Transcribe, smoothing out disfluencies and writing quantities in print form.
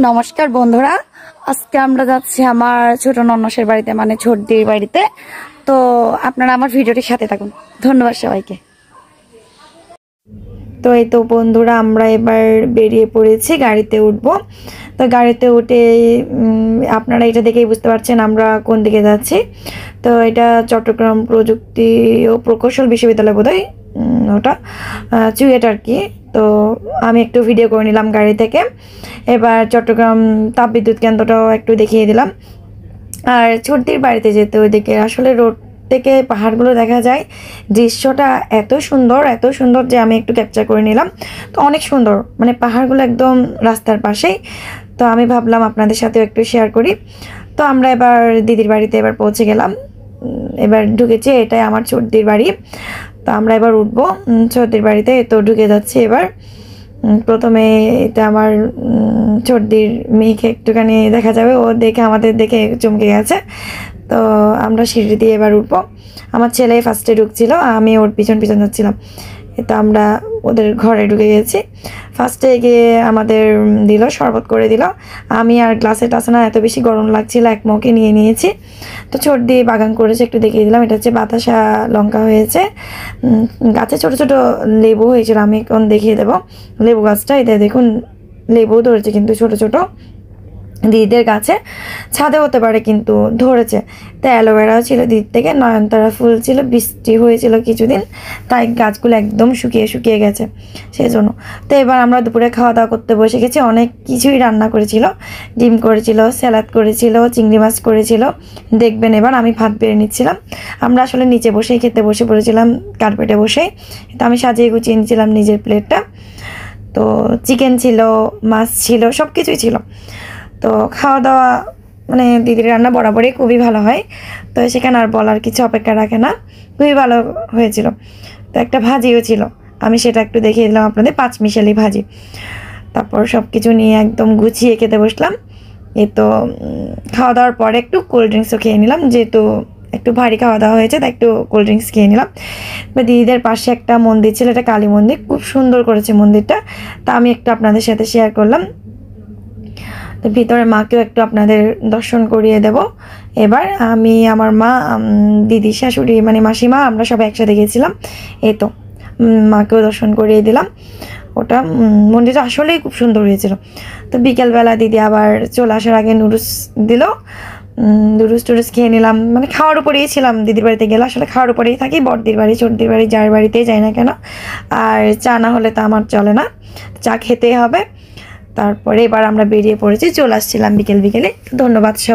নমস্কার বন্ধুরা, আজকে আমরা যাচ্ছি আমার ছোট ননসের বাড়িতে, মানে ছোটদির বাড়িতে। তো আপনারা আমার ভিডিওটির সাথে থাকুন। ধন্যবাদ সবাইকে। তো এই তো বন্ধুরা, আমরা এবার বেরিয়ে পড়েছি, গাড়িতে উঠবো। তো গাড়িতে উঠে আপনারা এটা দেখেই বুঝতে পারছেন আমরা কোন দিকে যাচ্ছি। তো এটা চট্টগ্রাম প্রযুক্তি ও প্রকৌশল বিশ্ববিদ্যালয় বোধহয়, ওটা চুয়েট আর কি। তো আমি একটু ভিডিও করে নিলাম গাড়ি থেকে। এবার চট্টগ্রাম তাপবিদ্যুৎ কেন্দ্রটাও একটু দেখিয়ে দিলাম। আর ছোটদির বাড়িতে যেতে ওইদিকে আসলে রোড থেকে পাহাড়গুলো দেখা যায়, দৃশ্যটা এত সুন্দর যে আমি একটু ক্যাপচার করে নিলাম। তো অনেক সুন্দর, মানে পাহাড়গুলো একদম রাস্তার পাশেই। তো আমি ভাবলাম আপনাদের সাথেও একটু শেয়ার করি। তো আমরা এবার দিদির বাড়িতে এবার পৌঁছে গেলাম, এবার ঢুকেছি। এটাই আমার ছোটদির বাড়ি। তো আমরা এবার উঠবো ছোটদির বাড়িতে। তো ঢুকে যাচ্ছি এবার। প্রথমে এটা আমার ছোটদির মেয়েকে একটুখানি দেখা যাবে, ও দেখে আমাদের দেখে চমকে গেছে। তো আমরা সিঁড়ি দিয়ে এবার উঠবো। আমার ছেলে ফার্স্টে ঢুকছিল, আমি ওর পিছন পিছন যাচ্ছিলাম। তো আমরা ওদের ঘরে ঢুকে গেছি। ফার্স্টে গিয়ে আমাদের দিল, শরবত করে দিল। আমি আর গ্লাসে টাসে না, এত বেশি গরম লাগছিল, এক মগে নিয়ে নিয়েছি। তো ছোট দিয়ে বাগান করেছে, একটু দেখিয়ে দিলাম। এটা হচ্ছে বাতাসা লঙ্কা হয়েছে, গাছে ছোট ছোট লেবু হয়েছিল, আমি এখন দেখিয়ে দেবো লেবু গাছটা। এটা দেখুন লেবু ধরেছে কিন্তু ছোট ছোট, দিদিদের গাছে, ছাদে হতে পারে কিন্তু ধরেছে। তো অ্যালোভেরাও ছিল দিদির থেকে, নয়নতারা ফুল ছিল, বৃষ্টি হয়েছিল কিছুদিন, তাই গাছগুলো একদম শুকিয়ে গেছে সেই জন্য। তো এবার আমরা দুপুরে খাওয়া দাওয়া করতে বসে গেছি। অনেক কিছুই রান্না করেছিল, ডিম করেছিল, স্যালাড করেছিল, চিংড়ি মাছ করেছিল। দেখবেন এবার আমি ভাত বেড়ে নিচ্ছিলাম। আমরা আসলে নিচে বসেই খেতে বসে পড়েছিলাম, কার্পেটে বসেই। তো আমি সাজিয়ে গুছিয়ে নিয়েছিলাম নিজের প্লেটটা। তো চিকেন ছিল, মাছ ছিল, সব কিছুই ছিল। তো খাওয়া দাওয়া মানে দিদির রান্না বরাবরই খুবই ভালো হয়, তো সেখানে আর বলার কিছু অপেক্ষা রাখে না, খুবই ভালো হয়েছিল। তো একটা ভাজিও ছিল, আমি সেটা একটু দেখিয়ে দিলাম আপনাদের, 5 মিশালি ভাজি। তারপর সব কিছু নিয়ে একদম গুছিয়ে খেতে বসলাম। এই তো খাওয়া দাওয়ার পরে একটু কোল্ড ড্রিঙ্কসও খেয়ে নিলাম, যেহেতু একটু ভারী খাওয়া দাওয়া হয়েছে, তাই একটু কোল্ড ড্রিঙ্কস খেয়ে নিলাম। দিদিদের পাশে একটা মন্দির ছিল, এটা কালী মন্দির, খুব সুন্দর করেছে মন্দিরটা। তা আমি একটু আপনাদের সাথে শেয়ার করলাম। তো ভিতরে মাকেও একটু আপনাদের দর্শন করিয়ে দেব। এবার আমি, আমার মা, দিদি, শাশুড়ি মানে মাসিমা, আমরা সবাই একসাথে গেছিলাম। এই তো মাকেও দর্শন করিয়ে দিলাম। ওটা মন্দিরটা আসলেই খুব সুন্দর হয়েছিল। তো বিকেলবেলা দিদি আবার চলে আসার আগে নুডলস দিল, নুডলস খেয়ে নিলাম। মানে খাওয়ার উপরেই ছিলাম দিদির বাড়িতে গেলে, আসলে খাওয়ার উপরেই থাকি, বড়দির বাড়ি ছোটদির বাড়ি যার বাড়িতেই যাই না কেন। আর চা না হলে তো আমার চলে না, চা খেতেই হবে। তারপরে এবার আমরা বেরিয়ে পড়েছি, চলে আসছিলাম বিকেলে। ধন্যবাদ সব।